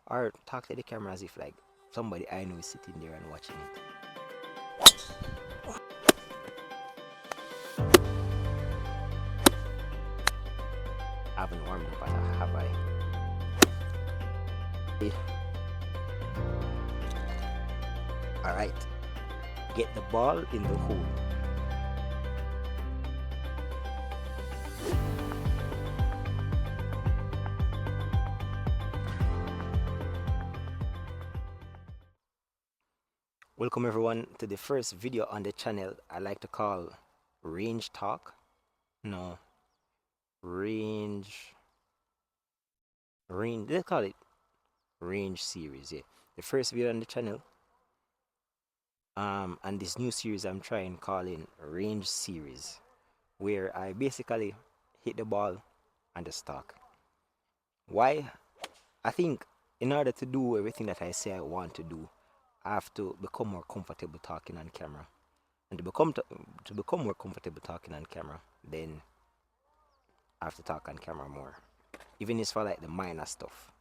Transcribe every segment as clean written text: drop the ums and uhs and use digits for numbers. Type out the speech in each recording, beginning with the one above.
or talk to the camera as if like somebody I know is sitting there and watching it. I haven't warmed up, have I? All right, get the ball in the hole. Welcome everyone to the first video on the channel I like to call Range Talk. No, Range, let's call it Range Series. Yeah, the first video on the channel. And this new series I'm trying calling Range Series, where I basically hit the ball and the stock. Why? I think in order to do everything that I say I want to do, I have to become more comfortable talking on camera. And to become more comfortable talking on camera, then I have to talk on camera more. Even if it's for like the minor stuff.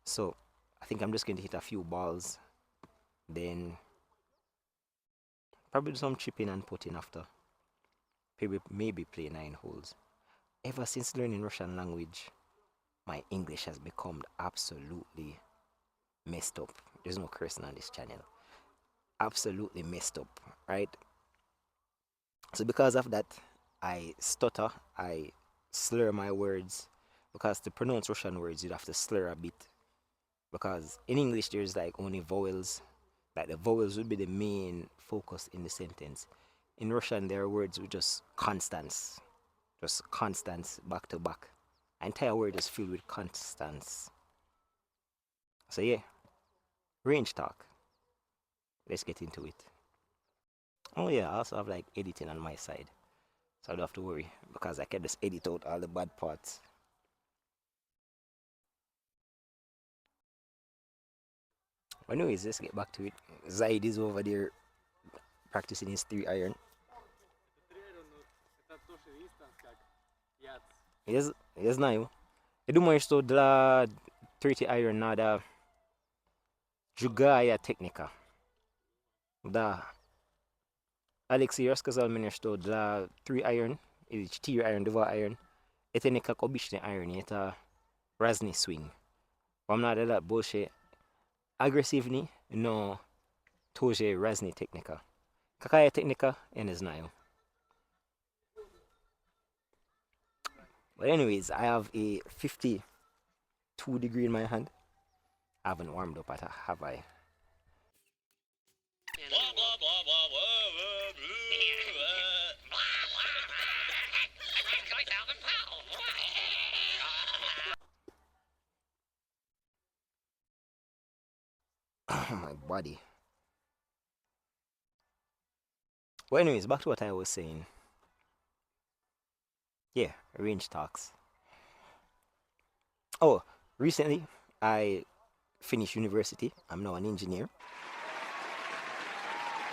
So I think I'm just going to hit a few balls, then probably do some chipping and putting after. Maybe play 9 holes. Ever since learning Russian language, my English has become absolutely messed up. There's no cursing on this channel. Absolutely messed up, right? So because of that, I stutter, I slur my words, because to pronounce Russian words, you'd have to slur a bit. Because in English, there's like only vowels. Like the vowels would be the main focus in the sentence. In Russian, there are words with just constants back to back. The entire word is filled with constants. So yeah, range talk. Let's get into it. Oh yeah, I also have like editing on my side, so I don't have to worry because I can just edit out all the bad parts. Anyways, let's get back to it. Zaid is over there practicing his 3 iron. Я знаю. Я думаю, что для 30 iron надо другая техника. Да. Алексей рассказал мне, что для 3 iron или 4 iron, 2 iron, это не как обычный iron, это разный swing. Вам надо дать больше агрессивней, но тоже разные техника. Какая техника, я не знаю. But anyways, I have a 52 degree in my hand. I haven't warmed up, have I? Oh, my body. Well, anyways, back to what I was saying. Yeah, range talks. Oh, recently I finished university. I'm now an engineer.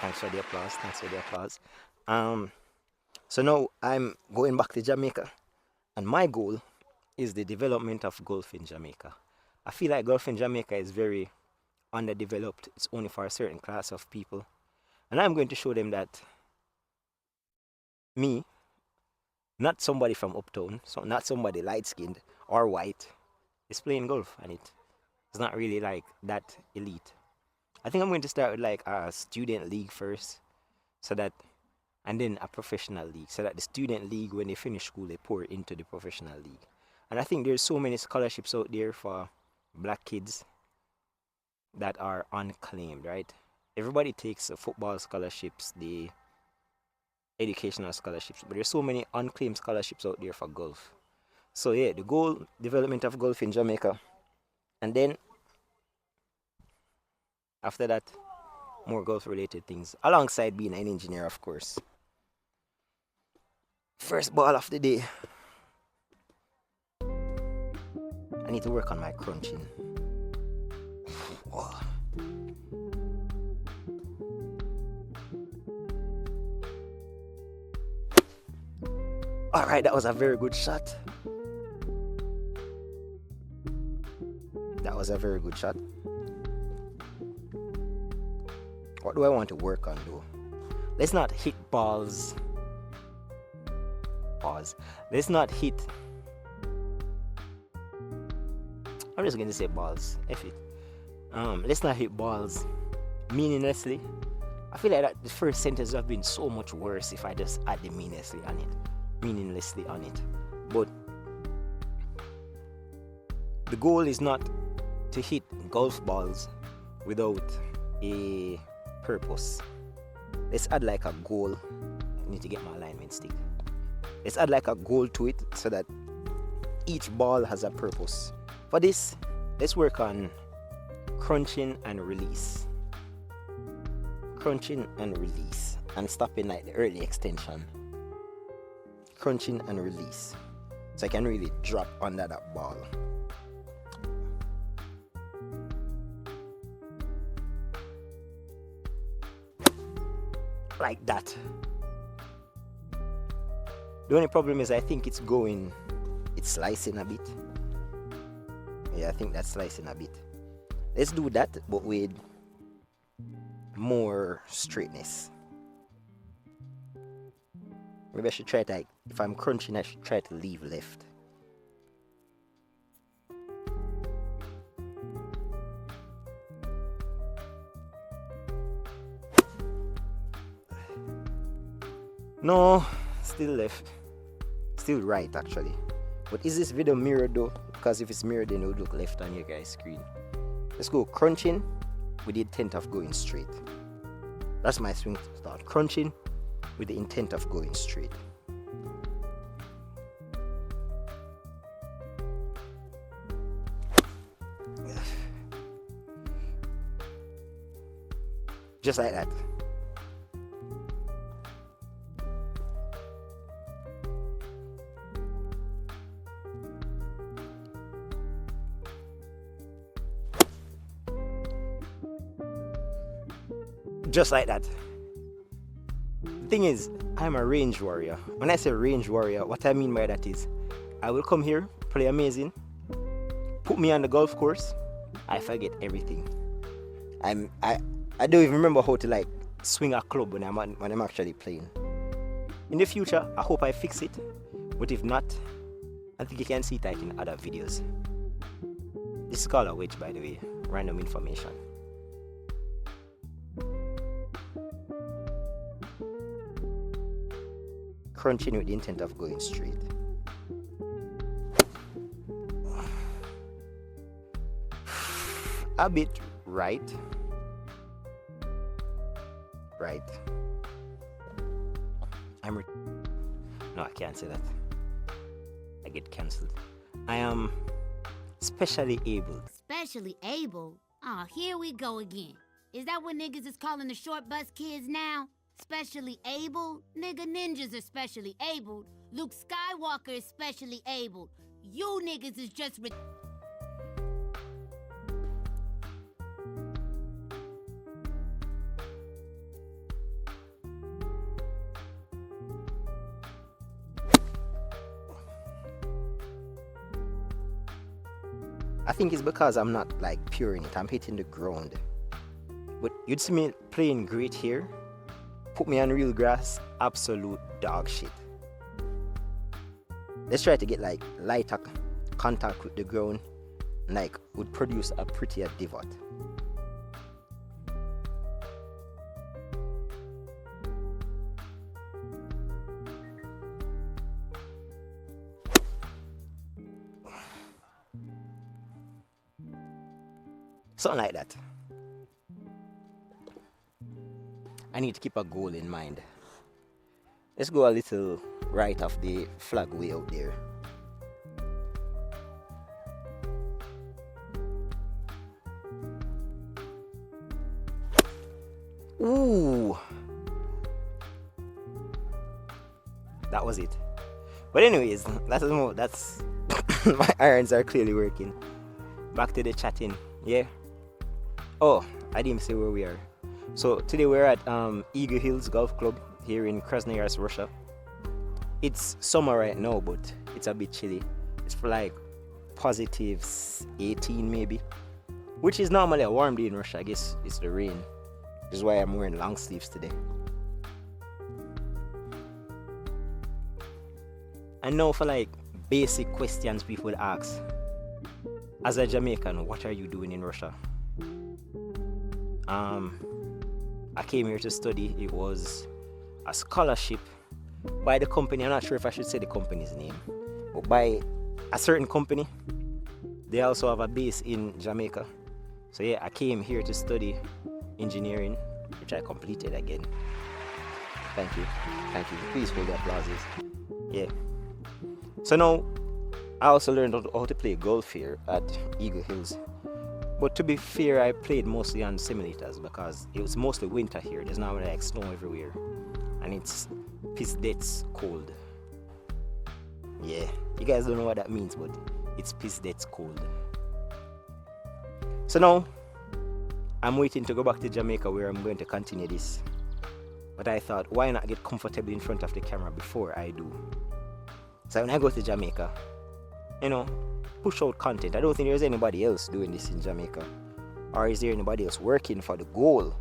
Thanks for the applause. Thanks for the applause. So now I'm going back to Jamaica, and my goal is the development of golf in Jamaica. I feel like golf in Jamaica is very underdeveloped. It's only for a certain class of people, and I'm going to show them that me, not somebody from uptown, so not somebody light skinned or white, is playing golf, and it's not really like that elite. I think I'm going to start with like a student league first, so that, and then a professional league, so that the student league, when they finish school, they pour into the professional league. And I think there's so many scholarships out there for black kids that are unclaimed, right? Everybody takes football scholarships, the educational scholarships, but there's so many unclaimed scholarships out there for golf. So yeah, the goal, development of golf in Jamaica, and then after that, more golf related things, alongside being an engineer, of course. First ball of the day. I need to work on my crunching. Whoa. Alright, that was a very good shot. That was a very good shot. What do I want to work on though? Let's not hit balls. Pause. Let's not hit. I'm just gonna say balls. F it. Let's not hit balls meaninglessly. I feel like that the first sentence would have been so much worse if I just add the meaninglessly on it. But the goal is not to hit golf balls without a purpose. Let's add like a goal. I need to get my alignment stick. Let's add like a goal to it so that each ball has a purpose. For this, let's work on crunching and release. Crunching and release. And stopping like the early extension. Crunching and release. So I can really drop under that ball. Like that. The only problem is I think it's slicing a bit. Yeah, I think that's slicing a bit. Let's do that, but with more straightness. Maybe I should try to, if I'm crunching, I should try to leave left. No, still left. Still right actually. But is this video mirrored though? Because if it's mirrored then it would look left on your guys' screen. Let's go crunching with the intent of going straight. That's my swing start. Crunching with the intent of going straight. Just like that. Just like that. The thing is, I'm a range warrior. When I say range warrior, what I mean by that is I will come here, play amazing, put me on the golf course, I forget everything. I don't even remember how to like swing a club when I'm actually playing. In the future, I hope I fix it, but if not, I think you can see it like in other videos. This is called a wedge, by the way. Random information. Crunching with the intent of going straight. A bit right. Right. No, I can't say that. I get cancelled. I am specially able. Specially able? Oh, here we go again. Is that what niggas is calling the short bus kids now? Specially able? Nigga, ninjas are specially abled. Luke Skywalker is specially abled. You niggas is just I think it's because I'm not like pure in it. I'm hitting the ground. But you'd see me playing great here. Put me on real grass, absolute dog shit. Let's try to get like lighter contact with the ground, like would produce a prettier divot. Something like that. I need to keep a goal in mind. Let's go a little right of the flag way out there. Ooh. That was it. But anyways, that's my irons are clearly working. Back to the chatting. Yeah. Oh, I didn't say where we are. So today we're at Eagle Hills Golf Club here in Krasnoyarsk, Russia. It's summer right now, but it's a bit chilly. It's for like positive 18 maybe, which is normally a warm day in Russia. I guess it's the rain. This is why I'm wearing long sleeves today. And now for like basic questions people would ask. As a Jamaican, what are you doing in Russia? I came here to study. It was a scholarship by the company. I'm not sure if I should say the company's name, but by a certain company. They also have a base in Jamaica. So yeah, I came here to study engineering, which I completed again. Thank you. Thank you. Please hold the applauses. Yeah. So now, I also learned how to play golf here at Eagle Hills. But to be fair, I played mostly on simulators because it was mostly winter here. There's not really like snow everywhere. And it's piss death's cold. Yeah, you guys don't know what that means, but it's piss death's cold. So now, I'm waiting to go back to Jamaica where I'm going to continue this. But I thought, why not get comfortable in front of the camera before I do? So when I go to Jamaica, push out content. I don't think there's anybody else doing this in Jamaica. Or is there anybody else working for the goal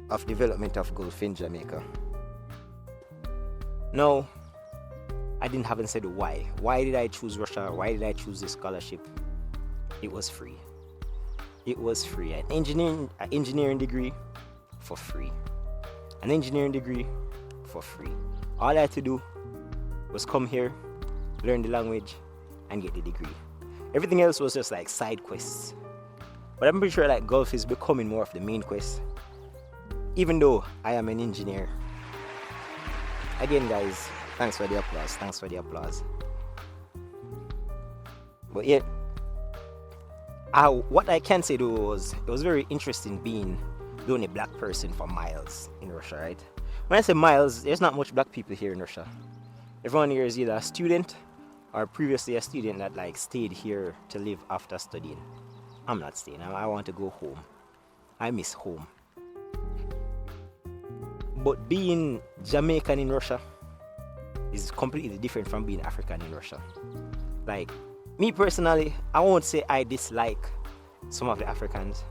of development of golf in Jamaica? No, I haven't said why. Why did I choose Russia? Why did I choose this scholarship? It was free. It was free. An engineering degree for free. An engineering degree for free. All I had to do was come here, learn the language, and get the degree. Everything else was just like side quests. But I'm pretty sure like golf is becoming more of the main quest. Even though I am an engineer. Again guys, thanks for the applause. Thanks for the applause. But yeah, what I can say though was it was very interesting being the only black person for miles in Russia, right? When I say miles, there's not much black people here in Russia. Everyone here is either a student or previously a student that like stayed here to live after studying. I'm not staying. I want to go home. I miss home. But being Jamaican in Russia is completely different from being African in Russia. Like, me personally, I won't say I dislike some of the Africans,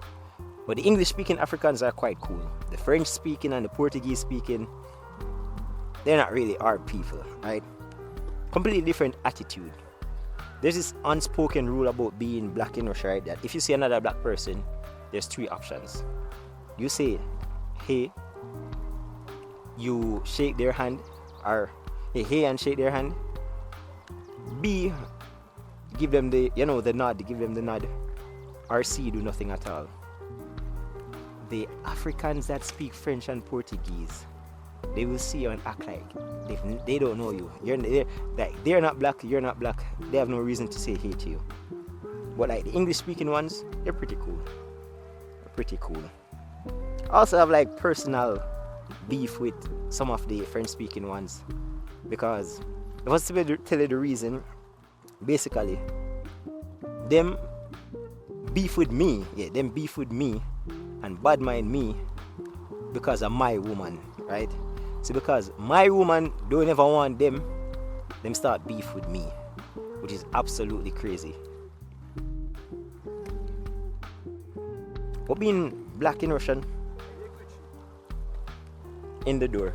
but the English-speaking Africans are quite cool. The French-speaking and the Portuguese-speaking, they're not really our people, right? Completely different attitude. There's this unspoken rule about being black in Russia, right? That if you see another black person, there's three options. You say, hey, you shake their hand, or hey, and shake their hand. B, give them the nod, give them the nod. Or C, do nothing at all. The Africans that speak French and Portuguese, they will see you and act like they don't know you. They're not black, you're not black. They have no reason to say hey to you. But like the English-speaking ones, they're pretty cool. They're pretty cool. I also have like personal beef with some of the French-speaking ones because if I was to tell you the reason, basically, them beef with me and bad mind me because of my woman, right? So because my woman don't ever want them start beef with me, which is absolutely crazy. But being black in Russian, in the door,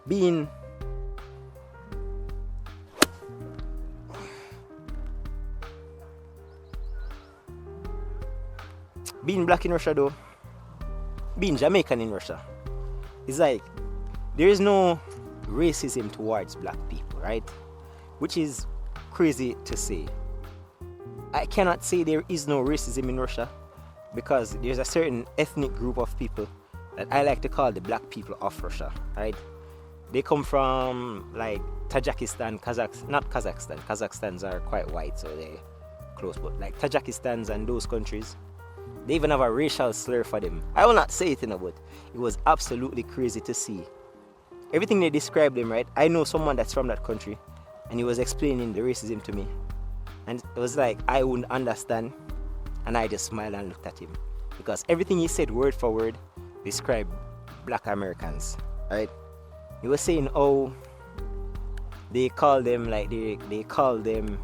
being black in Russia though, being Jamaican in Russia, it's like there is no racism towards black people, right? Which is crazy to say. I cannot say there is no racism in Russia because there's a certain ethnic group of people that I like to call the black people of Russia, right? They come from like Tajikistan, Kazakhstans are quite white, so they're close, but like Tajikistan's and those countries, they even have a racial slur for them. I will not say it in a but it was absolutely crazy to see. Everything they described them, right? I know someone that's from that country and he was explaining the racism to me. And it was like I wouldn't understand and I just smiled and looked at him. Because everything he said word for word described black Americans, right? He was saying, oh, they call them like they call them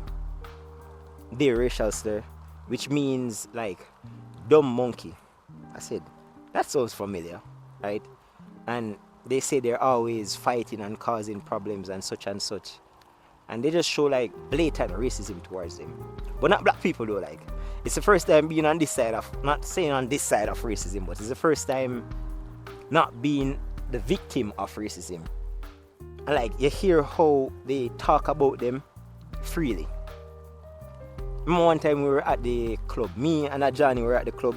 their racial slur, which means like dumb monkey. I said, that sounds familiar, right? And they say they're always fighting and causing problems and such and such. And they just show like blatant racism towards them. But not black people though, like. It's the first time being on this side of, not saying on this side of racism, but it's the first time not being the victim of racism. And like, you hear how they talk about them freely. Remember one time we were at the club, me and Johnny were at the club,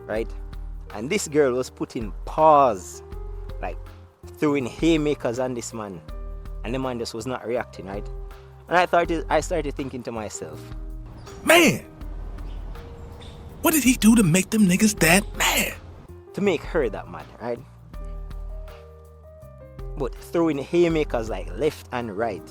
right? And this girl was putting paws, like throwing haymakers on this man. And the man just was not reacting, right? And I started thinking to myself, Man, what did he do to make them niggas that mad? to make her that mad, right? But throwing haymakers like left and right.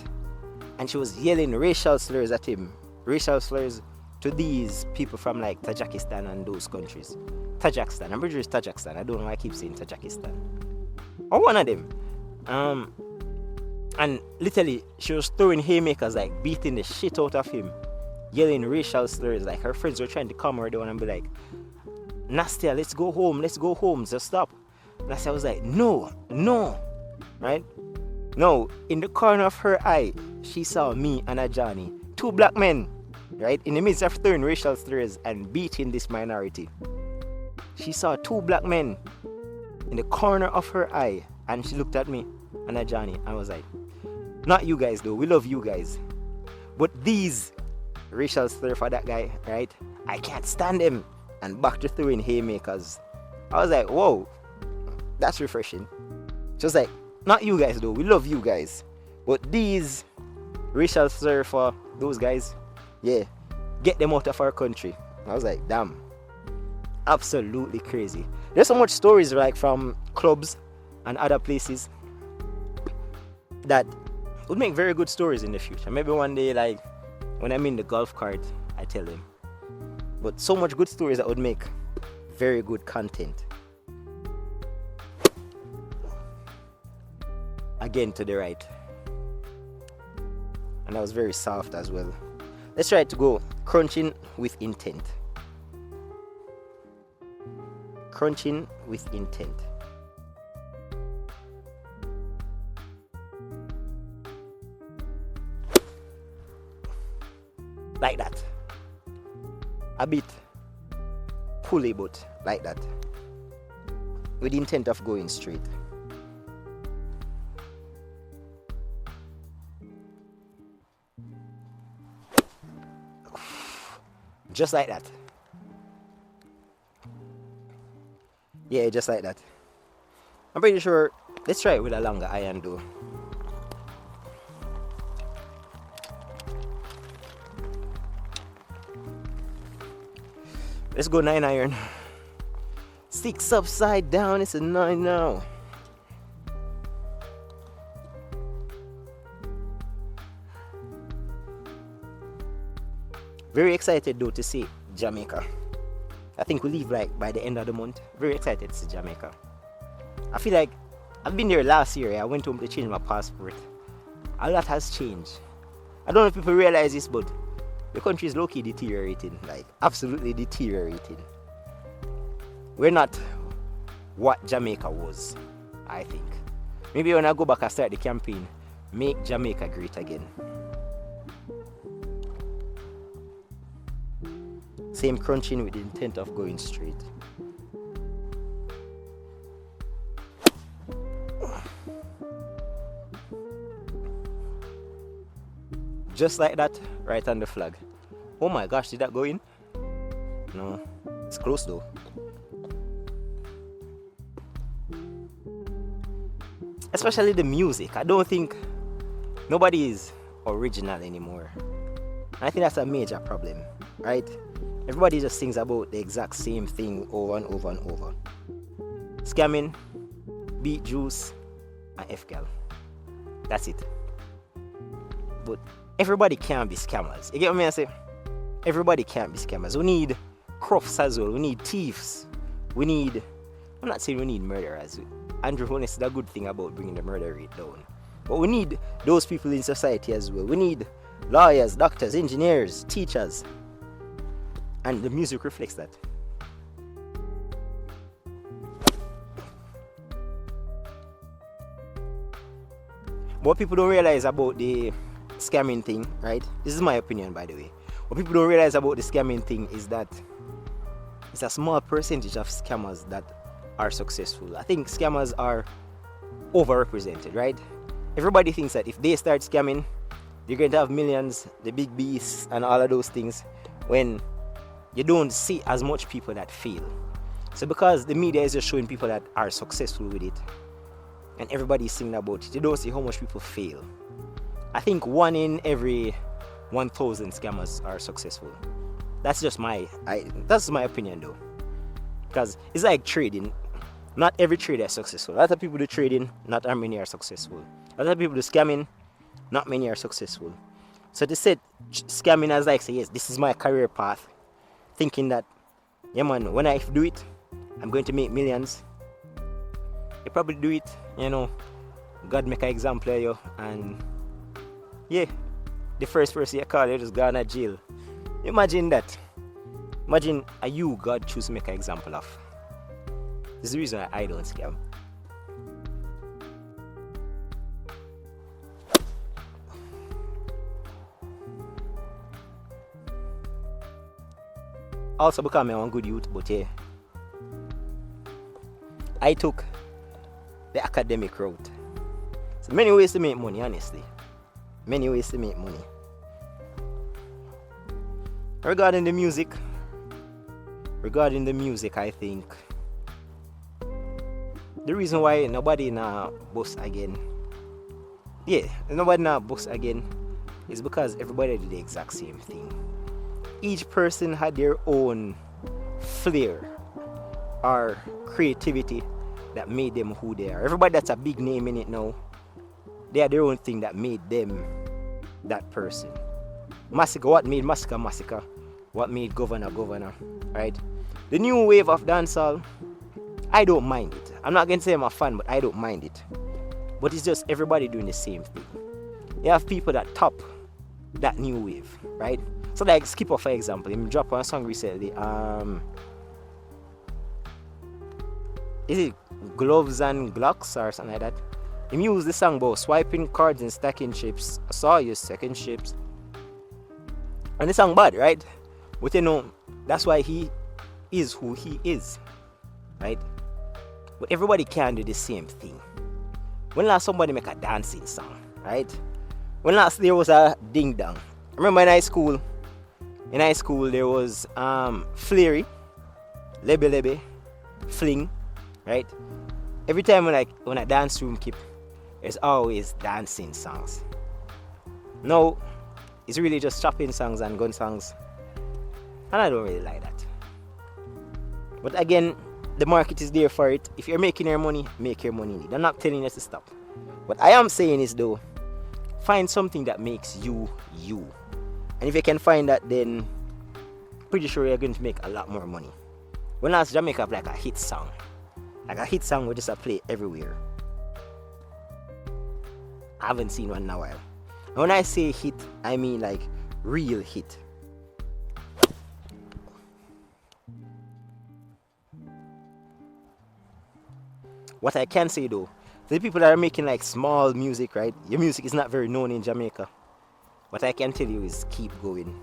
And she was yelling racial slurs at him. Racial slurs to these people from like Tajikistan and those countries. Tajikistan, I'm pretty sure it's Tajikistan. I don't know why I keep saying Tajikistan. Or one of them. And literally, she was throwing haymakers, like beating the shit out of him, yelling racial slurs. Like her friends were trying to calm her down and be like, Nastia, let's go home, just stop. Nastia was like, no, right? No, in the corner of her eye, she saw me and a Johnny, two black men, right? In the midst of throwing racial slurs and beating this minority. She saw two black men in the corner of her eye, and she looked at me and a Johnny and was like, not you guys though, we love you guys. But these racial slur for that guy, right? I can't stand him. And back to throwing haymakers. I was like, whoa, that's refreshing. She was like, not you guys though, we love you guys. But these racial slur for those guys, yeah, get them out of our country. I was like, damn, absolutely crazy. There's so much stories like from clubs and other places that would make very good stories in the future. Maybe one day, like when I'm in the golf cart, I tell them. But so much good stories that would make very good content. Again to the right. And that was very soft as well. Let's try to go crunching with intent. Crunching with intent. Like that. A bit pulley, but like that. With the intent of going straight. Just like that. Yeah, just like that. I'm pretty sure. Let's try it with a longer iron though. Let's go 9 iron. 6 upside down. It's a 9 now. Very excited though to see Jamaica. I think we leave like by the end of the month. Very excited to see Jamaica. I feel like I've been there last year. I went home to change my passport. A lot has changed. I don't know if people realize this, but the country is low-key deteriorating, like absolutely deteriorating. We're not what Jamaica was, I think. Maybe when I go back and start the campaign, make Jamaica great again. Same crunching with the intent of going straight. Just like that, right on the flag. Oh my gosh, did that go in? No, it's close though. Especially the music. I don't think nobody is original anymore. I think that's a major problem, right? Everybody just sings about the exact same thing over and over and over. Scamming, beat juice, and F-gal. That's it. But everybody can't be scammers. You get what I say? Everybody can't be scammers. We need crofts as well. We need thieves. I'm not saying we need murderers. Andrew Honest is a good thing about bringing the murder rate down. But we need those people in society as well. We need lawyers, doctors, engineers, teachers. And the music reflects that. What people don't realize about the scamming thing, right? This is my opinion, by the way. What people don't realize about the scamming thing is that it's a small percentage of scammers that are successful. I think scammers are overrepresented, right? Everybody thinks that if they start scamming, you're going to have millions, the big beasts, and all of those things, when you don't see as much people that fail. So because the media is just showing people that are successful with it, and everybody's singing about it, you don't see how much people fail. I think 1 in every 1,000 scammers are successful. That's just that's my opinion though. Because it's like trading. Not every trader is successful. A lot of people do trading, not many are successful. A lot of people do scamming, not many are successful. So to set scamming as like, say, yes, this is my career path, thinking that, yeah man, when I do it, I'm going to make millions. You probably do it, God make an example of you, and yeah, the first person you call, you just gone to jail. Imagine that. Imagine a you God choose to make an example of. This is the reason why I don't scam. Also because I'm a good youth, but yeah, I took the academic route. So many ways to make money, honestly. Many ways to make money. Regarding the music, I think the reason why nobody na bust again, is because everybody did the exact same thing. Each person had their own flair or creativity that made them who they are. Everybody that's a big name in it now, they had their own thing that made them that person. Massacre, what made Massacre Massacre? What made Governor Governor, right? The new wave of dancehall, I don't mind it. I'm not going to say I'm a fan, but I don't mind it. But it's just everybody doing the same thing. You have people that top that new wave, right? So like Skipper, for example, he dropped one song recently. Is it Gloves and Glocks or something like that? He used the song about swiping cards and stacking chips. I saw your second chips. And the song bad, right? But that's why he is who he is, right? But everybody can do the same thing. When last somebody make a dancing song, right? When last there was a ding dong. I remember in high school there was Flary, Lebe Lebe, Fling, right? Every time when a dance room keep, there's always dancing songs. No, it's really just chopping songs and gun songs. And I don't really like that. But again, the market is there for it. If you're making your money, make your money. I'm not telling you to stop. What I am saying is though, find something that makes you you. And if you can find that, then pretty sure you're going to make a lot more money. When last Jamaica have like a hit song we just play everywhere. I haven't seen one in a while. And when I say hit, I mean like real hit. What I can say though, the people that are making like small music, right? Your music is not very known in Jamaica. What I can tell you is keep going.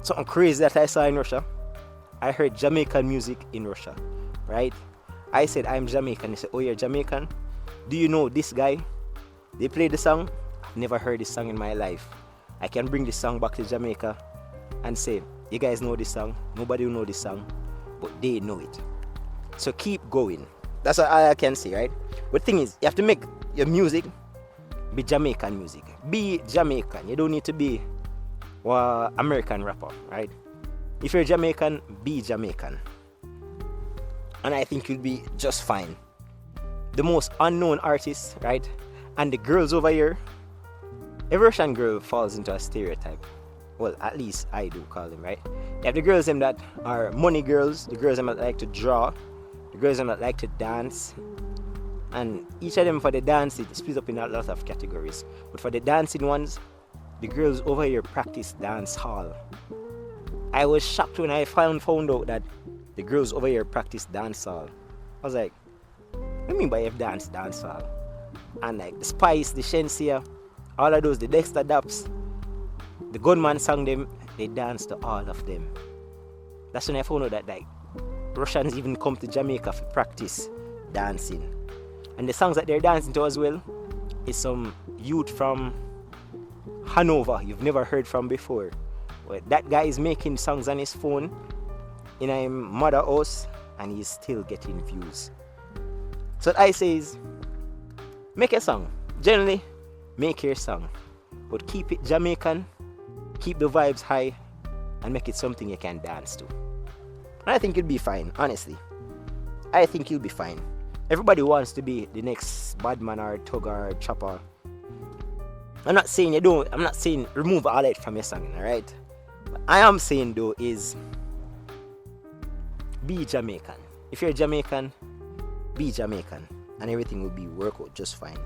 Something crazy that I saw in Russia. I heard Jamaican music in Russia, right? I said, I'm Jamaican. They said, oh, you're Jamaican? Do you know this guy? They played the song. I've never heard this song in my life. I can bring this song back to Jamaica and say, you guys know this song. Nobody will know this song, but they know it. So keep going. That's what I can say, right? But the thing is, you have to make your music be Jamaican music. Be Jamaican. You don't need to be American rapper, right? If you're Jamaican, be Jamaican. And I think you'll be just fine. The most unknown artists, right? And the girls over here, every Russian girl falls into a stereotype. Well, at least I do call them, right? You have the girls them that are money girls, the girls them that like to draw, the girls them that like to dance, And each of them for the dance, it split up in a lot of categories. But for the dancing ones, the girls over here practice dance hall. I was shocked when I found out that the girls over here practice dance hall. I was like, what do you mean by F dance hall? And like the Spice, the Shensia, all of those, the Dexter Daps, the Gunman sang them, they dance to all of them. That's when I found out that like Russians even come to Jamaica for practice dancing. And the songs that they're dancing to as well is some youth from Hanover you've never heard from before. Well, that guy is making songs on his phone in a mother house and he's still getting views. So what I say is, make a song. Generally, make your song. But keep it Jamaican, keep the vibes high, and make it something you can dance to. And I think you'll be fine, honestly. I think you'll be fine. Everybody wants to be the next Badman or Tugger or Chopper. I'm not saying you don't, I'm not saying remove all that from your song, alright? What I am saying though is be Jamaican. If you're Jamaican, be Jamaican. And everything will work out just fine.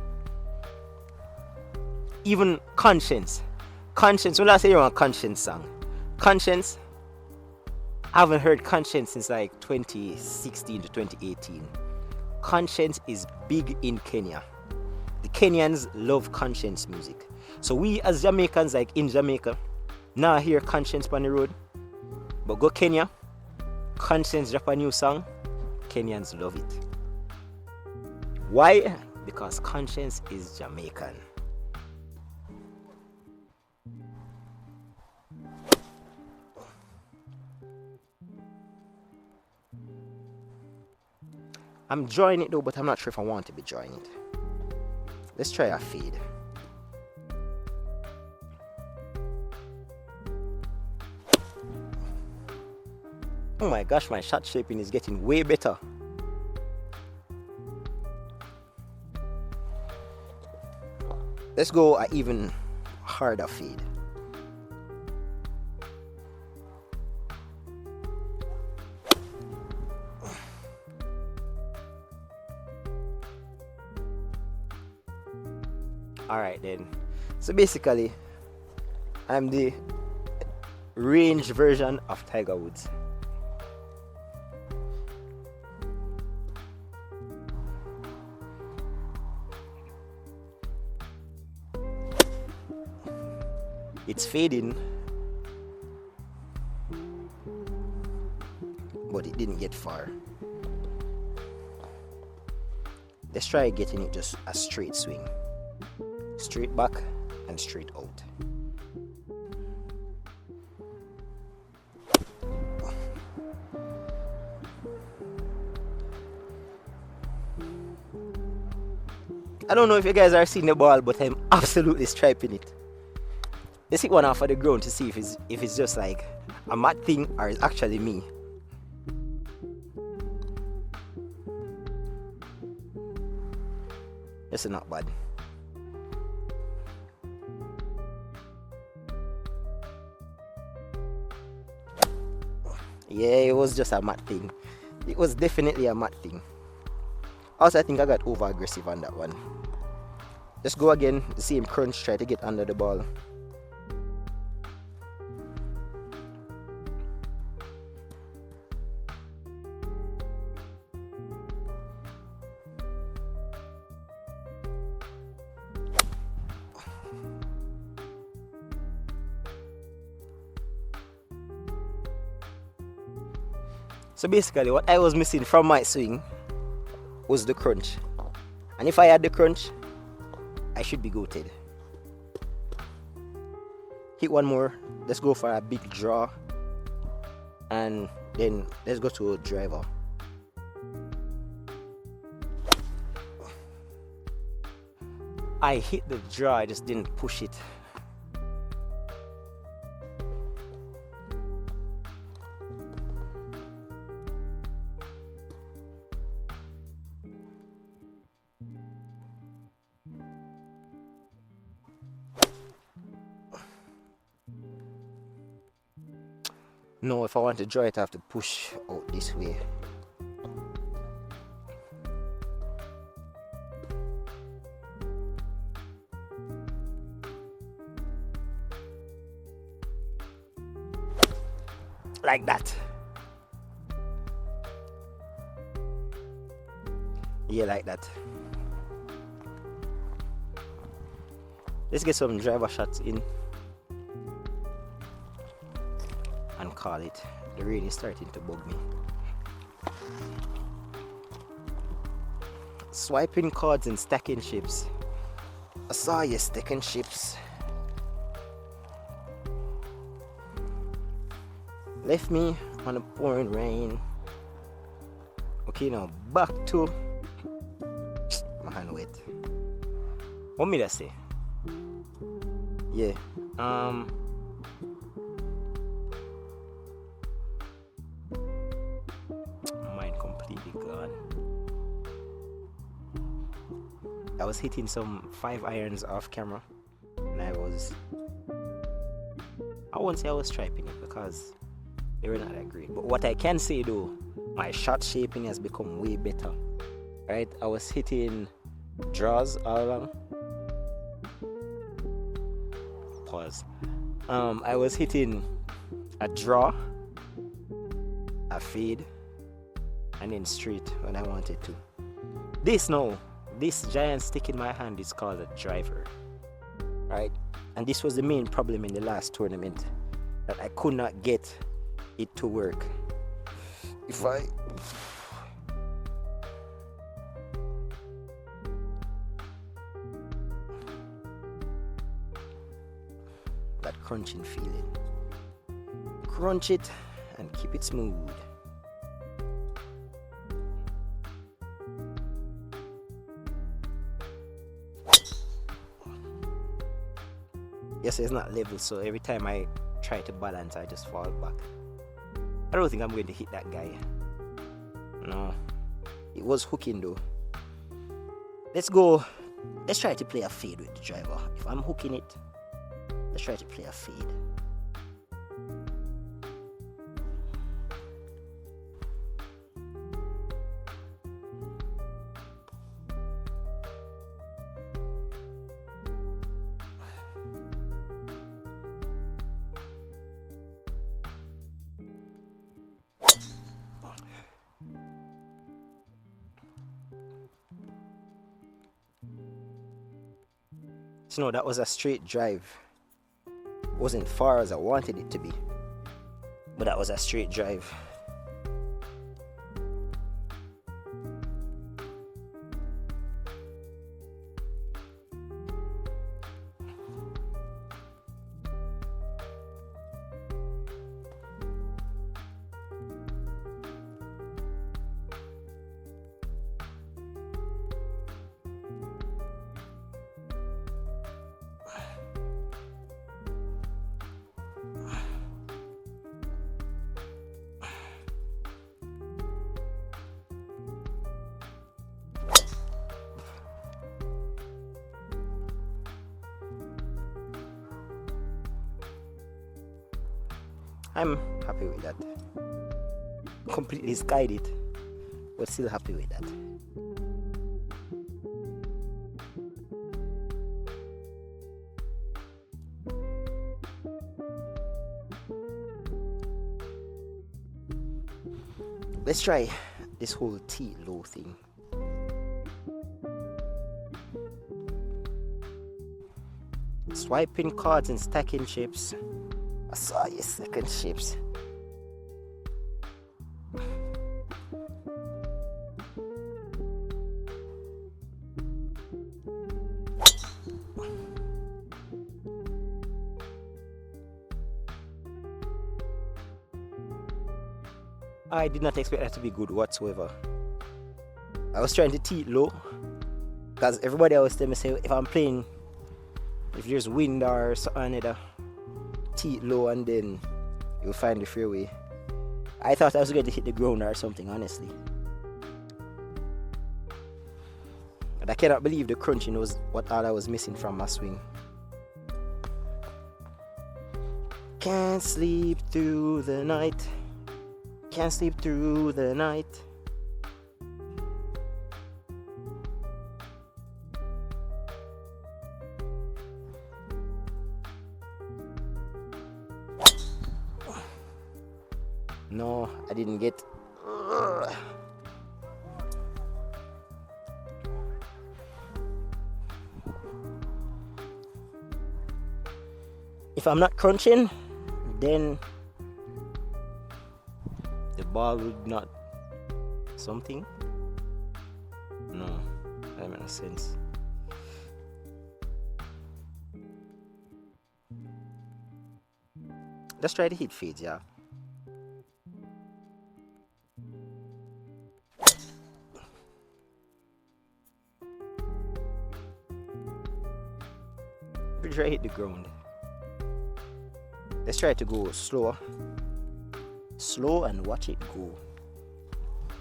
Even Conscience. Conscience, when I say you're on Conscience song, Conscience, I haven't heard Conscience since like 2016 to 2018. Conscience is big in Kenya. The Kenyans love Conscience music. So we as Jamaicans, like in Jamaica, now hear Conscience on the road. But go Kenya, Conscience drop a new song, Kenyans love it. Why? Because Conscience is Jamaican. I'm drawing it though, but I'm not sure if I want to be drawing it. Let's try a fade. Oh my gosh, my shot shaping is getting way better. Let's go an even harder fade. Alright then. So basically, I'm the range version of Tiger Woods. It's fading, but it didn't get far. Let's try getting it just a straight swing. Straight back and straight out. I don't know if you guys are seeing the ball, but I'm absolutely striping it. Let's hit one off of the ground to see if it's just like a mad thing or it's actually me. This is not bad. Yeah, it was just a mad thing. It was definitely a mad thing. Also, I think I got over aggressive on that one. Let's go again, the same crunch, try to get under the ball. So basically what I was missing from my swing was the crunch. And if I had the crunch, I should be goated. Hit one more. Let's go for a big draw. And then let's go to a driver. I hit the draw, I just didn't push it. No, if I want to draw it, I have to push out this way. Like that. Yeah, like that. Let's get some driver shots in and call it. The rain is starting to bug me. Swiping cards and stacking chips. I saw you stacking chips. Left me on the pouring rain. Okay, now back to my hand wet. What me that say? Yeah. Mind completely gone. I was hitting some 5 irons off camera, and I won't say I was striping it because they were not that great. But what I can say though, my shot shaping has become way better. Right? I was hitting draws all along. Pause. I was hitting a draw, a fade, and then straight when I wanted to. This giant stick in my hand is called a driver. Right? And this was the main problem in the last tournament, that I could not get it to work. That crunching feeling. Crunch it and keep it smooth. Yes, it's not level, so every time I try to balance, I just fall back. I don't think I'm going to hit that guy. No. It was hooking though. Let's try to play a fade with the driver. If I'm hooking it, let's try to play a fade. So no, that was a straight drive. Wasn't far as I wanted it to be, but that was a straight drive. I'm happy with that. Completely skied it, but still happy with that. Let's try this whole T low thing. Swiping cards and stacking chips. I saw your second chips. I did not expect that to be good whatsoever. I was trying to tee it low because everybody always tell me, say, if I'm playing, if there's wind or something, tee it low and then you'll find the fairway. I thought I was going to hit the ground or something, honestly. And I cannot believe the crunching was what all I was missing from my swing. Can't sleep through the night. Can't sleep through the night. No, I didn't get. If I'm not crunching, then the ball would not something. No, that makes no sense. Let's try the hit fades, yeah. Pretty sure I hit the ground. Let's try to go slower. Slow and watch it go.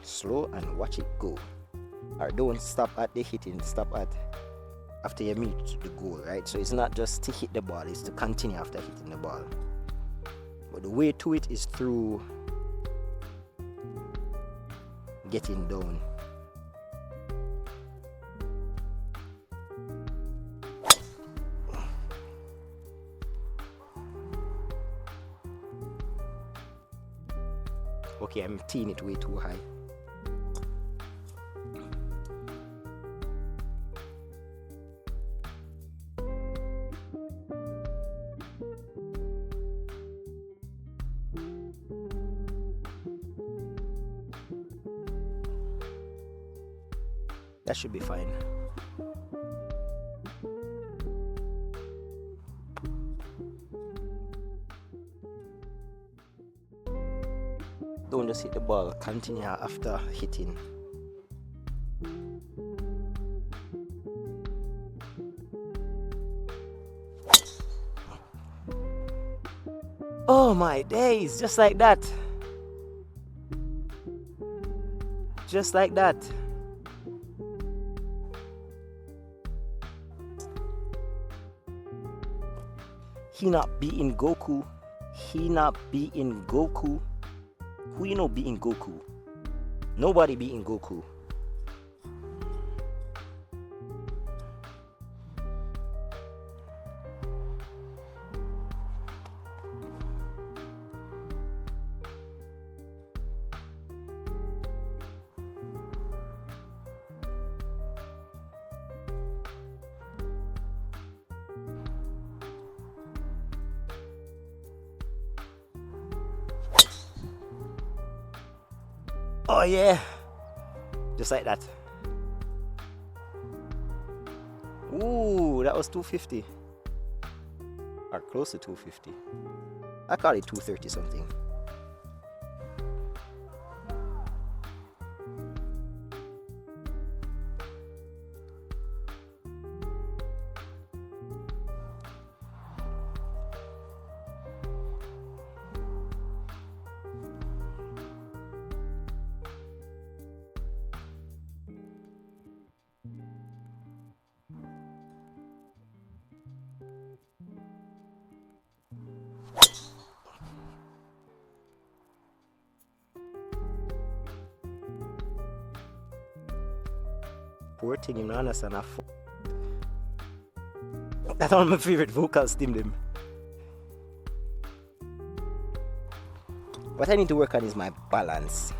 Slow and watch it go. Or don't stop at the hitting, stop at after you meet the goal, right? So it's not just to hit the ball, it's to continue after hitting the ball. But the way to it is through getting down. Okay, I'm teeing it way too high. That should be fine. Don't just hit the ball, continue after hitting. Oh my days, just like that. Just like that. He not beating Goku. He not beating Goku. Who you know beating Goku? Nobody beating Goku. Oh yeah, just like that. Ooh, that was 250 or close to 250. I call it 230 something. Poor thing, you know, understand. That's one of my favorite vocals, Tim them. What I need to work on is my balance.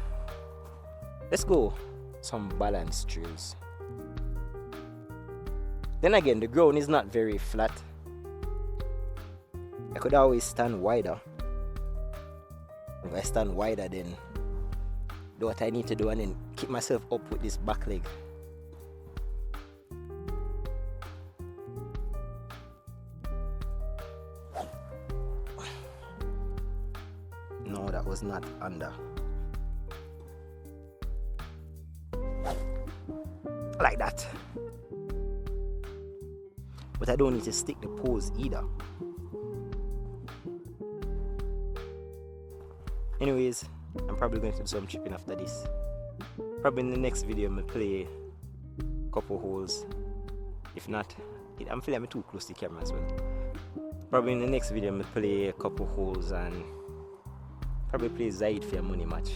Let's go some balance drills. Then again, the ground is not very flat. I could always stand wider. If I stand wider, then do what I need to do and then keep myself up with this back leg. No, that was not under. Like that. But I don't need to stick the pose either. Anyways, I'm probably going to do some chipping after this. Probably in the next video I'm going to play a couple holes. If not, I'm feeling I'm too close to the camera as well. Probably in the next video I'm going to play a couple holes and probably play Zaid for a money match.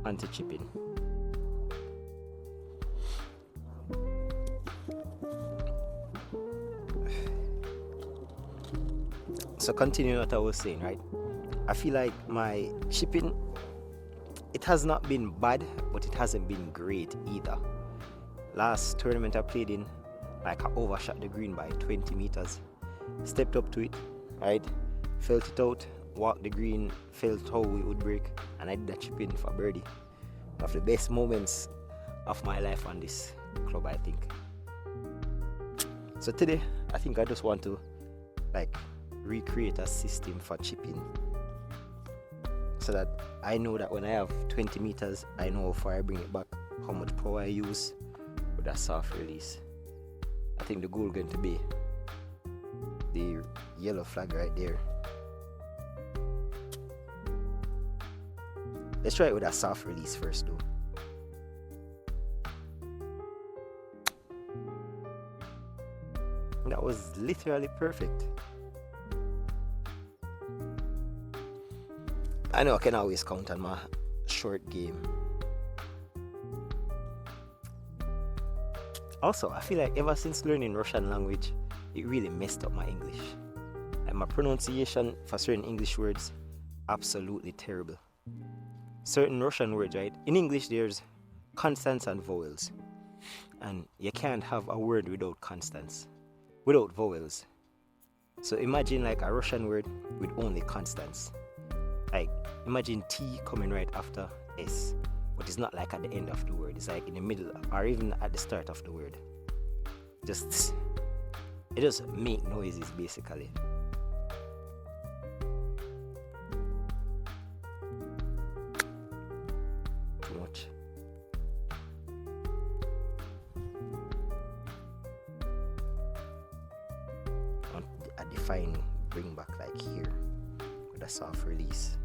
Anti-chipping. So continue what I was saying, right? I feel like my chipping, it has not been bad, but it hasn't been great either. Last tournament I played in, like I overshot the green by 20 meters. Stepped up to it, right? Felt it out, walked the green, felt how it would break, and I did that chip in for birdie. One of the best moments of my life on this club, I think. So today, I think I just want to like recreate a system for chipping, so that I know that when I have 20 meters, I know how far I bring it back, how much power I use with that soft release. I think the goal going to be the yellow flag right there. Let's try it with a soft release first though. That was literally perfect. I know I can always count on my short game. Also, I feel like ever since learning Russian language, it really messed up my English. Like my pronunciation for certain English words, absolutely terrible. Certain Russian words, right? In English, there's consonants and vowels. And you can't have a word without consonants, without vowels. So imagine like a Russian word with only consonants. Like imagine T coming right after S, but it's not like at the end of the word. It's like in the middle or even at the start of the word. It just make noises basically. Too much. Want a define bring back like here with a soft release.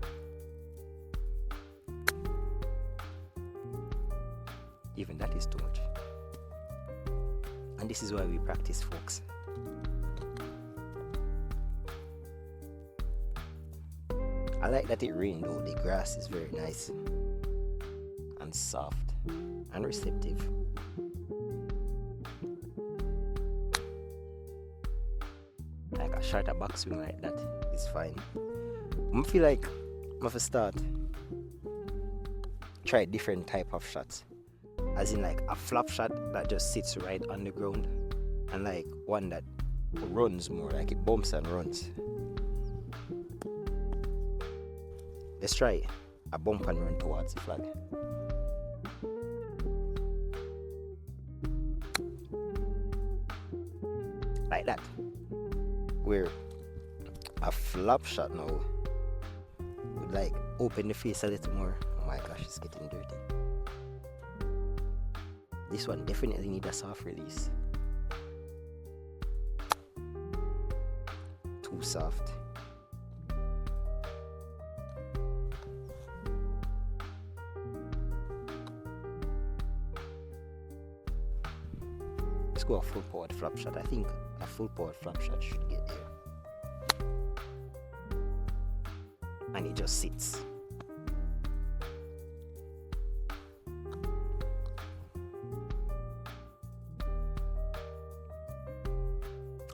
Even that is too much. And this is why we practice, folks. I like that it rained though. The grass is very nice and soft and receptive. Like a shorter backswing like that is fine. I feel like I have to start try different type of shots. As in like a flop shot that just sits right on the ground, and like one that runs more, like it bumps and runs. Let's try a bump and run towards the flag. Like that. Where a flop shot now would like open the face a little more. Oh my gosh, it's getting dirty. This one definitely needs a soft release. Too soft. Let's go a full powered flop shot. I think a full powered flop shot should get there. And it just sits.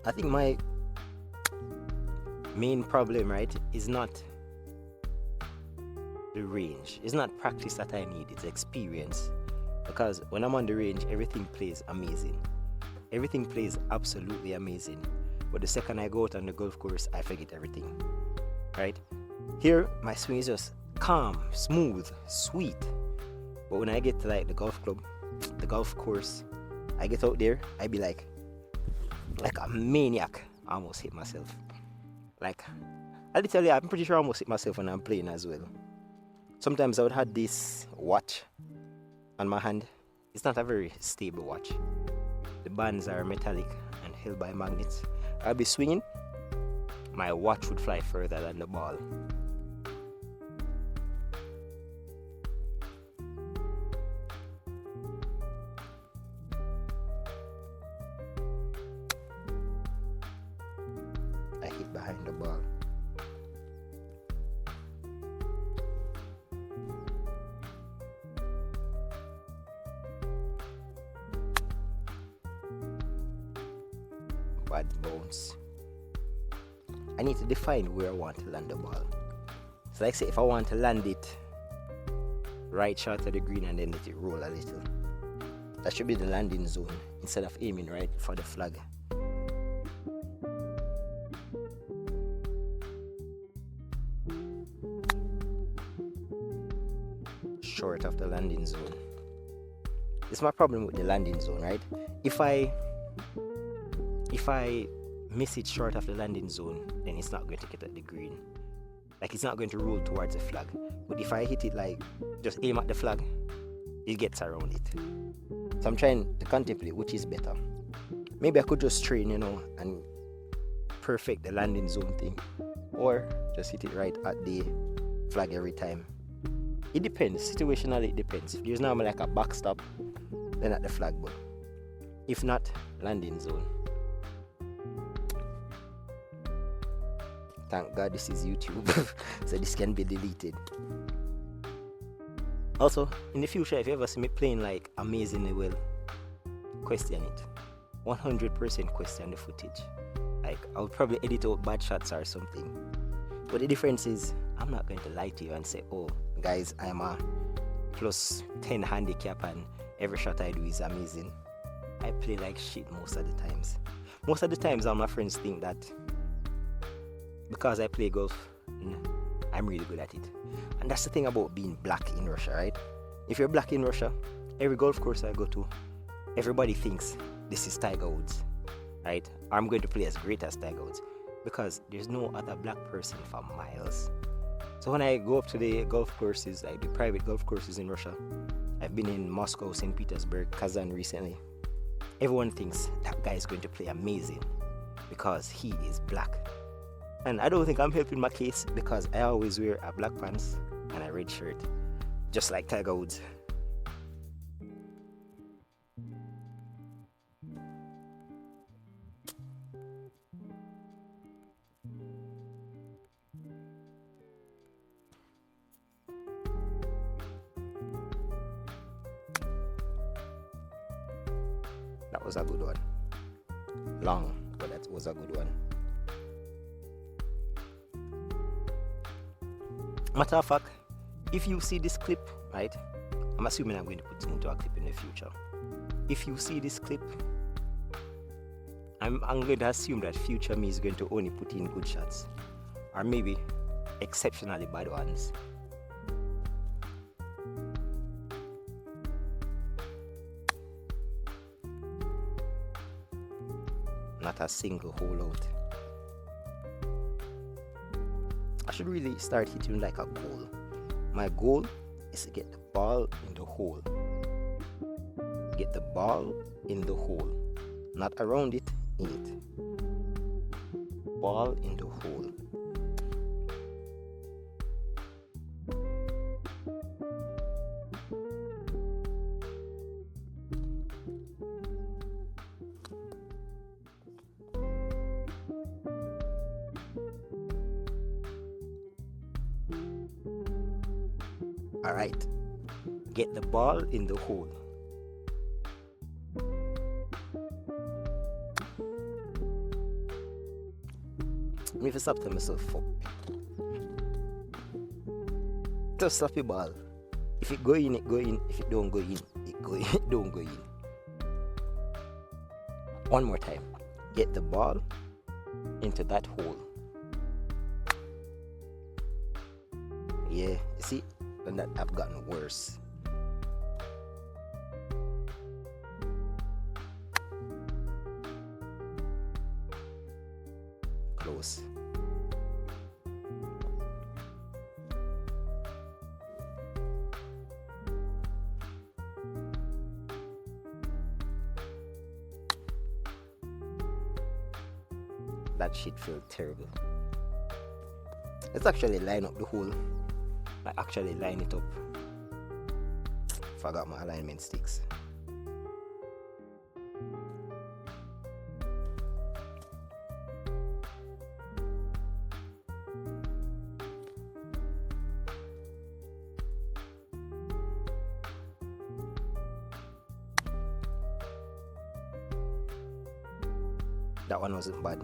I think my main problem, right, is not the range. It's not practice that I need, it's experience. Because when I'm on the range, everything plays amazing. Everything plays absolutely amazing. But the second I go out on the golf course, I forget everything. Right? Here, my swing is just calm, smooth, sweet. But when I get to like the golf club, the golf course, I get out there, I be like a maniac. I almost hit myself. Like, I'll tell you, I'm pretty sure I almost hit myself when I'm playing as well. Sometimes I would have this watch on my hand. It's not a very stable watch. The bands are metallic and held by magnets. I'll be swinging, my watch would fly further than the ball. I hit behind the ball. Bad bounce. I need to define where I want to land the ball. So like say if I want to land it right short of the green and then let it roll a little, that should be the landing zone instead of aiming right for the flag. Short of the landing zone. This is my problem with the landing zone, right? If I miss it short of the landing zone, then it's not going to get at the green. Like it's not going to roll towards the flag. But if I hit it like just aim at the flag, it gets around it. So I'm trying to contemplate which is better. Maybe I could just train, and perfect the landing zone thing, or just hit it right at the flag every time. It depends. Situationally, it depends. If there's normally like a backstop, then at the flag. But if not, landing zone. Thank God this is YouTube, so this can be deleted. Also, in the future, if you ever see me playing like amazingly well, question it. 100% question the footage. Like, I'll probably edit out bad shots or something. But the difference is, I'm not going to lie to you and say, oh, guys, I'm a plus 10 handicap and every shot I do is amazing. I play like shit most of the times. Most of the times, all my friends think that because I play golf, I'm really good at it. And that's the thing about being black in Russia, right? If you're black in Russia, every golf course I go to, everybody thinks this is Tiger Woods, right? I'm going to play as great as Tiger Woods because there's no other black person for miles. So when I go up to the golf courses, like the private golf courses in Russia, I've been in Moscow, St. Petersburg, Kazan recently. Everyone thinks that guy is going to play amazing because he is black. And I don't think I'm helping my case because I always wear a black pants and a red shirt, just like Tiger Woods. That was a good one. Long, but that was a good one. Matter of fact, if you see this clip, right, I'm assuming I'm going to put it into a clip in the future. If you see this clip, I'm going to assume that future me is going to only put in good shots, or maybe exceptionally bad ones. Not a single hole out. I should really start hitting like a goal. My goal is to get the ball in the hole. Get the ball in the hole. Not around it, in it. Ball in the hole. Alright, get the ball in the hole. Me if stop to myself fuck. Just stop your ball. If it go in, it go in. If it don't go in, it go in. It don't go in. One more time. Get the ball into that hole. Yeah, you see? And that I've gotten worse. Close. That shit felt terrible. Let's actually line up the hole. Like actually line it up. Forgot my alignment sticks. That one wasn't bad.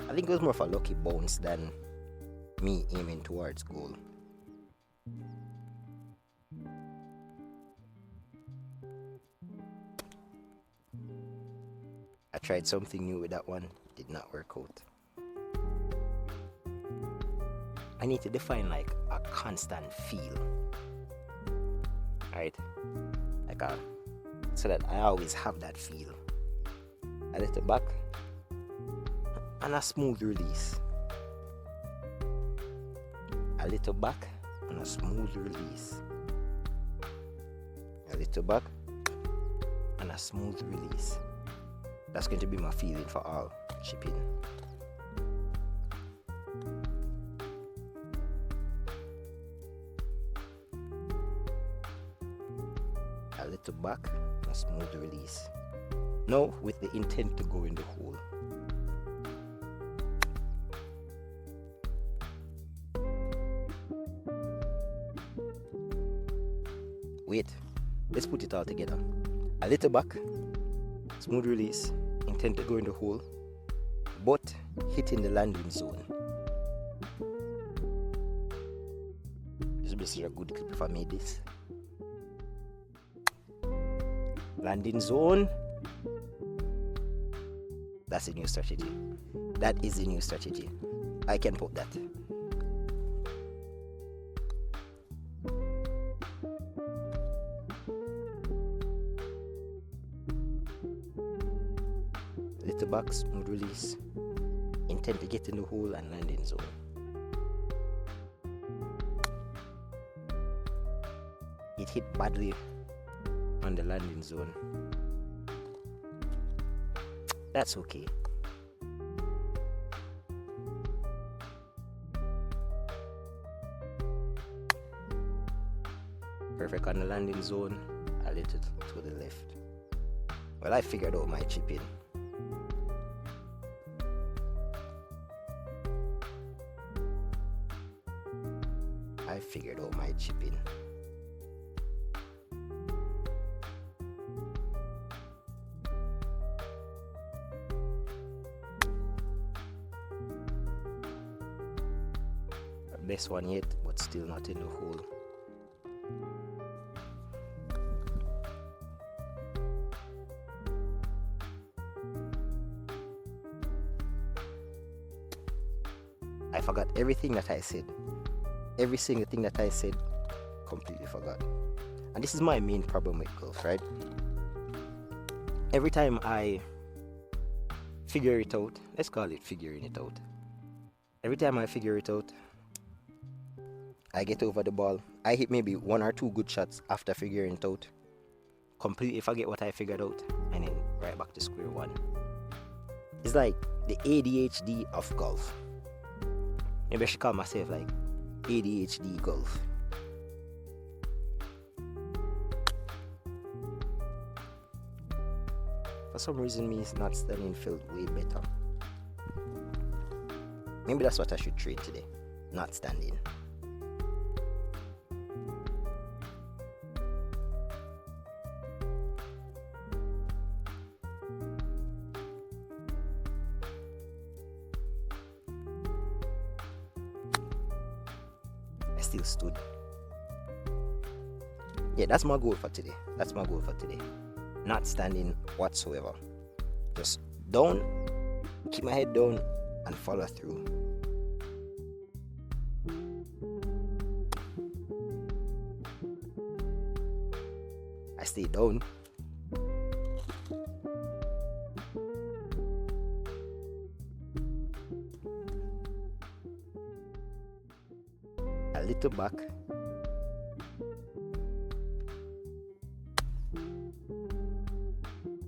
I think it was more of a lucky bounce than me aiming towards goal. tried something new with that one, did not work out. I need to define like a constant feel. Right? Like so that I always have that feel. A little back and a smooth release. A little back and a smooth release. A little back and a smooth release. That's going to be my feeling for all chipping. A little back and a smooth release. Now with the intent to go in the hole. Wait, let's put it all together. A little back, smooth release, intent to go in the hole, but hitting the landing zone. This is a good clip if I made this. Landing zone. That's a new strategy. That is a new strategy. I can put that. Little back, smooth release. Intent to get in the hole and landing zone. It hit badly on the landing zone. That's okay. Perfect on the landing zone, a little to the left. Well, I figured out my chipping. I figured out my chipping. Best one yet, but still not in the hole. I forgot everything that I said. Every single thing that I said, completely forgot. And this is my main problem with golf, right? Every time I figure it out, let's call it figuring it out. Every time I figure it out, I get over the ball. I hit maybe one or two good shots after figuring it out. Completely forget what I figured out, and then right back to square one. It's like the ADHD of golf. Maybe I should call myself like ADHD golf. For some reason, me not standing felt way better. Maybe that's what I should train today. Not standing. I still stood. Yeah, that's my goal for today. That's my goal for today. Not standing whatsoever. Just down, keep my head down, and follow through. I stay down. A little back.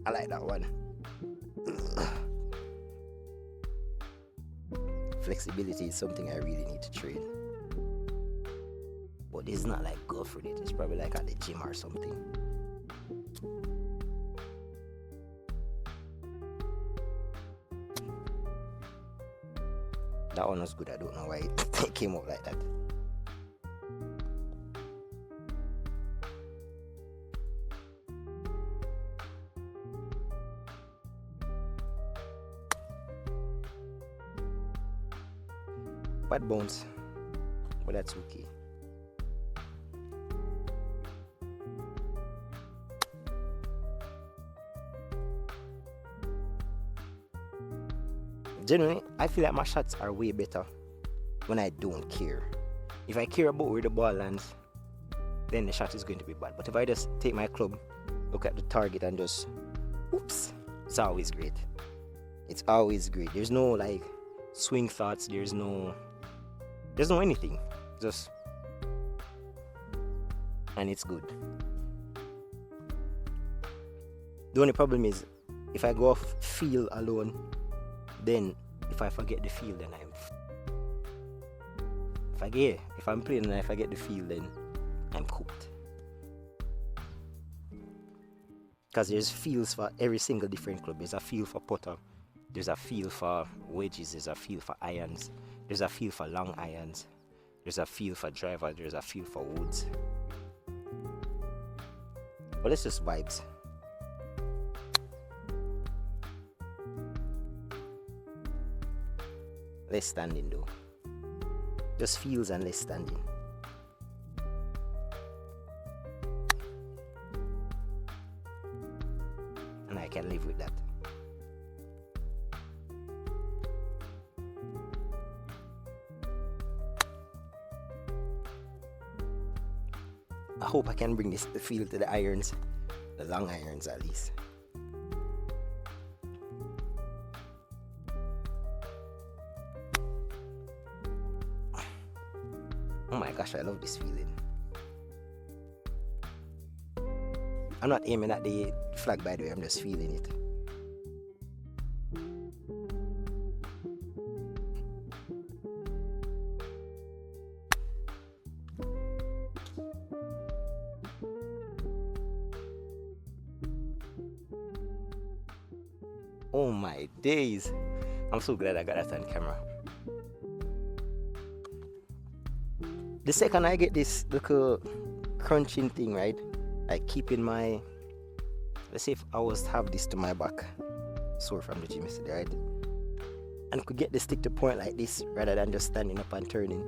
I like that one. Flexibility is something I really need to train. But this is not like golf related. It's probably like at the gym or something. That one was good. I don't know why it came out like that. Bad bounce, but that's okay. Generally, I feel like my shots are way better when I don't care. If I care about where the ball lands, then the shot is going to be bad. But if I just take my club, look at the target, and just oops, it's always great. It's always great. There's no like swing thoughts. There's no anything. Just and it's good. The only problem is if I go off feel alone, then if I forget the feel, then if I'm playing and I forget the feel, then I'm cooked. Because there's feels for every single different club. There's a feel for putter, there's a feel for wedges, there's a feel for irons, there's a feel for long irons, there's a feel for driver, there's a feel for woods. But it's just vibes. Less standing though. Just feels and less standing. And I can live with that. I hope I can bring the feel to the irons, the long irons at least. Oh my gosh, I love this feeling. I'm not aiming at the flag, by the way, I'm just feeling it. Oh my days. I'm so glad I got that on camera. The second I get this little crunching thing, right? Like keeping my, let's say if I was to have this to my back, sore from the gym yesterday, right? And could get the stick to point like this rather than just standing up and turning,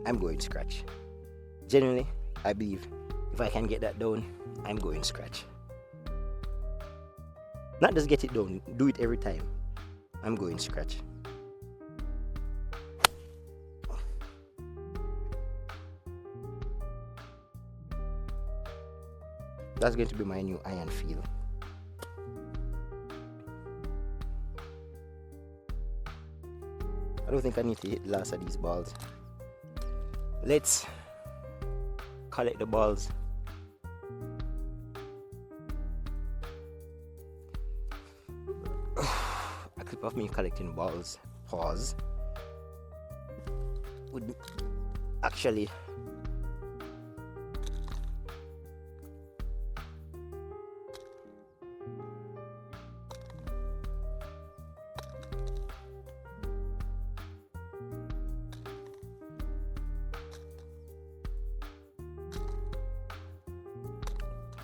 I'm going scratch. Generally, I believe if I can get that down, I'm going scratch. Not just get it done, do it every time. I'm going scratch. That's going to be my new iron feel. I don't think I need to hit the last of these balls. Let's collect the balls. A clip of me collecting balls, pause, would actually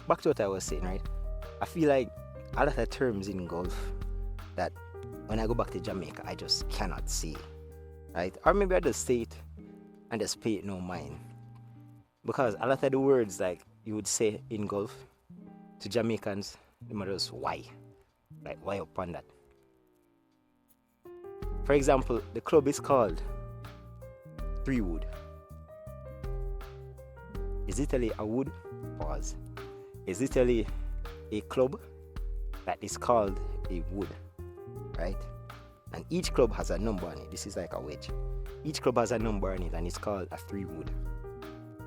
back to what I was saying, right? I feel like a lot of terms in golf that when I go back to Jamaica, I just cannot say, right? Or maybe I just say it and just pay it no mind. Because a lot of the words like you would say in golf to Jamaicans, they might just why? Like, why upon that? For example, the club is called 3-wood. Is it really a wood? Pause. Is literally a club that is called a wood, right? And each club has a number on it. This is like a wedge. Each club has a number on it and it's called a 3-wood.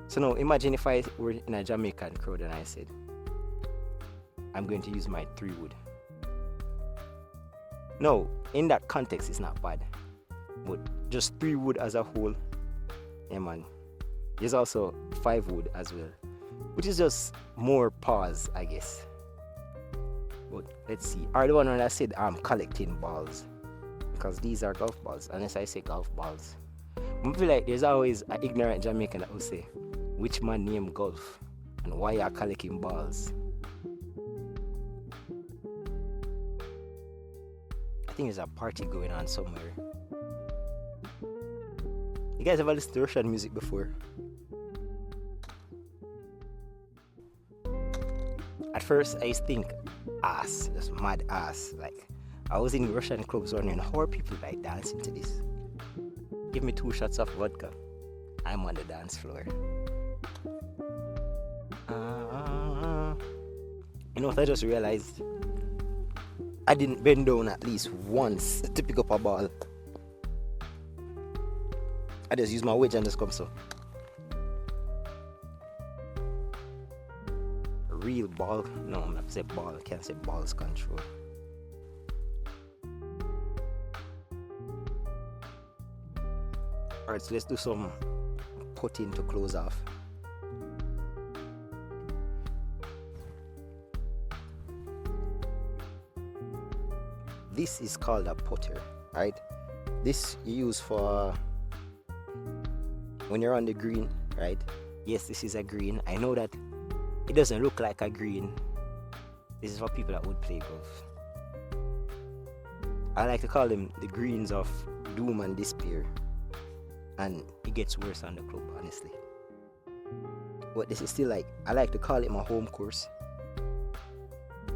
So now imagine if I were in a Jamaican crowd and I said, I'm going to use my 3-wood. No, in that context it's not bad. But just 3-wood as a whole, yeah man. There's also 5-wood as well, which is just more pause, I guess. But let's see. Or the one when I said I'm collecting balls, because these are golf balls, unless I say golf balls. I feel like there's always an ignorant Jamaican that will say, which man named golf and why are collecting balls? I think there's a party going on somewhere. You guys ever listened to Russian music before? At first I used to think ass, just mad ass, like I was in Russian clubs wondering how are people like dancing to this. Give me 2 shots of vodka. I'm on the dance floor. You know what I just realized? I didn't bend down at least once to pick up a ball. I just use my wedge and just come so. Real ball. No, I'm not say ball. I can't say balls control. Alright, so let's do some putting to close off. This is called a putter, right? This you use for when you're on the green, right? Yes, this is a green. I know that it doesn't look like a green. This is for people that would play golf. I like to call them the greens of doom and despair. And it gets worse on the club, honestly. But this is still like, I like to call it my home course.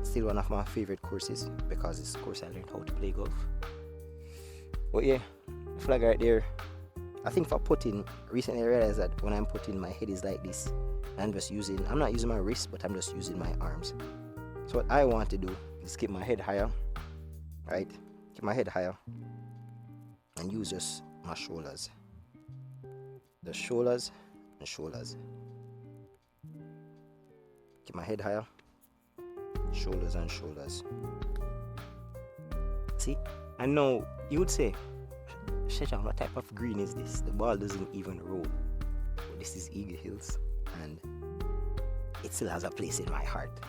Still one of my favorite courses because it's the course I learned how to play golf. But yeah, flag right there. I think for putting, recently I realized that when I'm putting, my head is like this. I'm not using my wrist, but I'm just using my arms. So what I want to do is keep my head higher, right? Keep my head higher and use just my shoulders. The shoulders and shoulders. Keep my head higher. Shoulders and shoulders. See? I know you would say, Shechan, what type of green is this? The ball doesn't even roll. But this is Eagle Hills and it still has a place in my heart.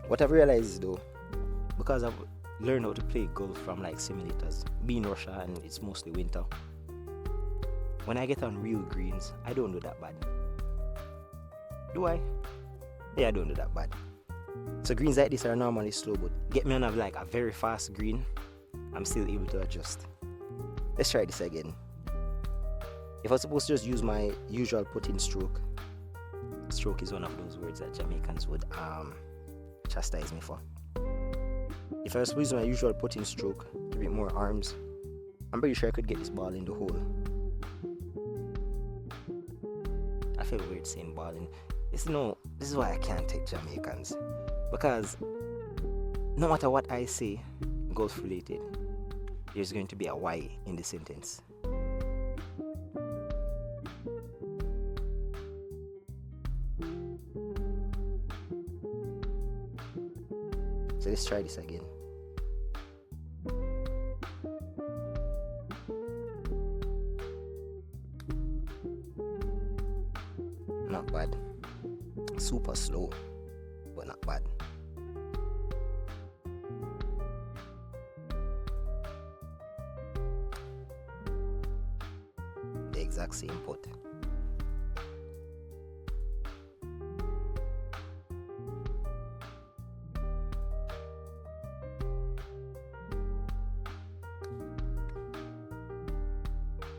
What I've realized though, because I've learned how to play golf from like simulators, being in Russia and it's mostly winter, when I get on real greens, I don't do that bad. Do I? Yeah, I don't do that bad. So greens like this are normally slow, but get me on like a very fast green, I'm still able to adjust. Let's try this again. If I'm supposed to just use my usual putting stroke is one of those words that Jamaicans would chastise me for. If I was supposed to use my usual putting stroke, give it more arms, I'm pretty sure I could get this ball in the hole. I feel weird saying ball in. This is why I can't take Jamaicans. Because no matter what I say, golf related, there's going to be a Y in the sentence. So let's try this again. Not bad. Super slow, but not bad. The exact same putt.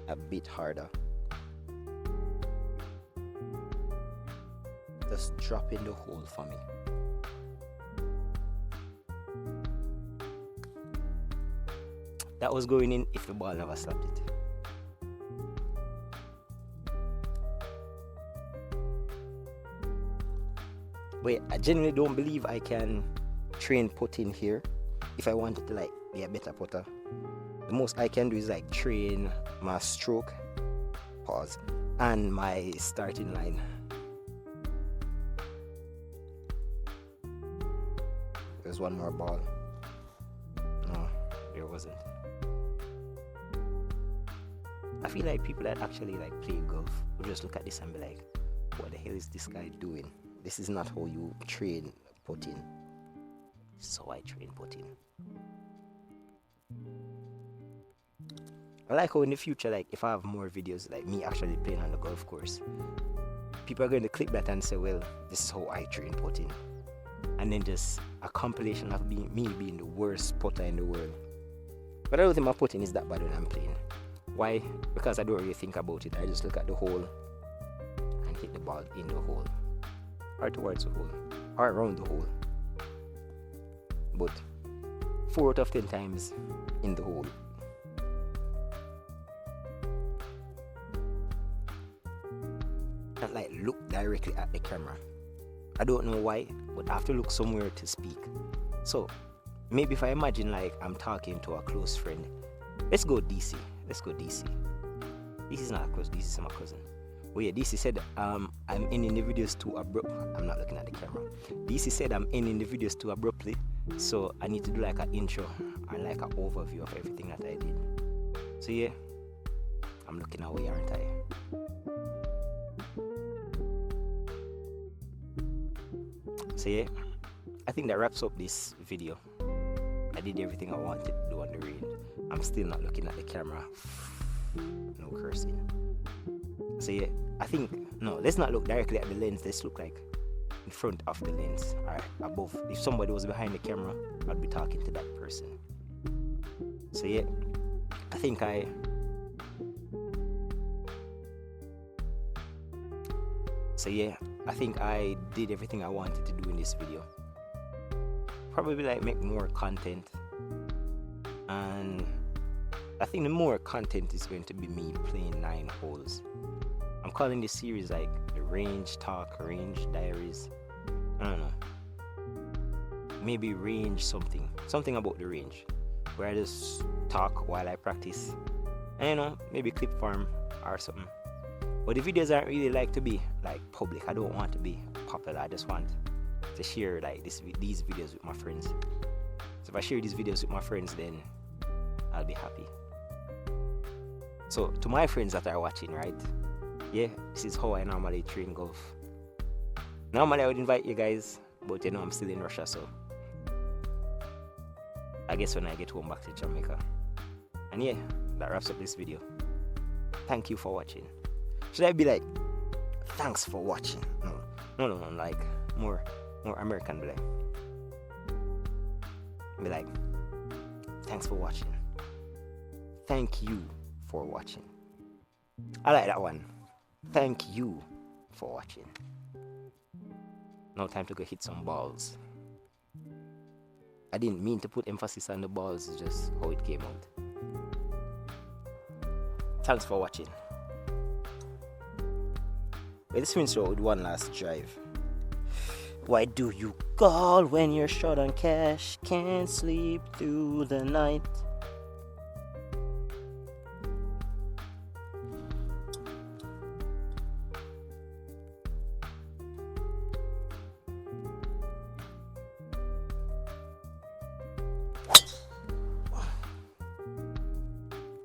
A bit harder. Just drop in the hole for me. That was going in if the ball never slapped it. But I genuinely don't believe I can train putting here if I wanted to like be a better putter. The most I can do is like train my stroke, pause, and my starting line. There's one more ball. No, there wasn't. I feel like people that actually like play golf will just look at this and be like, what the hell is this guy doing? This is not how you train putting. So I train putting. I like how in the future, like if I have more videos like me actually playing on the golf course, people are going to click that and say, well, this is how I train putting. And then just a compilation of me being the worst putter in the world. But I don't think my putting is that bad when I'm playing. Why? Because I don't really think about it. I just look at the hole and hit the ball in the hole, or towards the hole, or around the hole. But 4 out of 10 times in the hole. And like look directly at the camera. I don't know why, but I have to look somewhere to speak. So maybe if I imagine like I'm talking to a close friend, let's go DC. This is not close, this is my cousin. Oh yeah, DC said I'm ending the videos too abrupt. I'm not looking at the camera. DC said I'm ending the videos too abruptly, so I need to do like an intro and like an overview of everything that I did. So yeah, I'm looking away, aren't I? So yeah, I think that wraps up this video. I did everything I wanted to do on the range. I'm still not looking at the camera. No cursing. So yeah, I think, no, let's not look directly at the lens. Let's look like in front of the lens, or above. If somebody was behind the camera, I'd be talking to that person. So yeah, I think I did everything I wanted to do in this video. Probably like make more content, and I think the more content is going to be me playing 9 holes. I'm calling this series like the Range Talk, Range Diaries. I don't know. Maybe range something about the range, where I just talk while I practice. And you know, maybe clip farm or something. But the videos aren't really like to be like public. I don't want to be popular. I just want to share like these videos with my friends. So if I share these videos with my friends, then I'll be happy. So to my friends that are watching, right? Yeah, this is how I normally train golf. Normally I would invite you guys, but you know I'm still in Russia, so I guess when I get home back to Jamaica. And yeah, that wraps up this video. Thank you for watching. Should I be like, thanks for watching? No, like more American be like, thanks for watching. Thank you for watching. I like that one. Thank you for watching. Now time to go hit some balls. I didn't mean to put emphasis on the balls, it's just how it came out. Thanks for watching. Let's finish with one last drive. Why do you call when you're short on cash? Can't sleep through the night.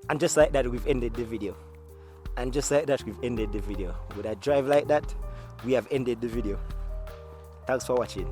And just like that, we've ended the video. With a drive like that, we have ended the video. Thanks for watching.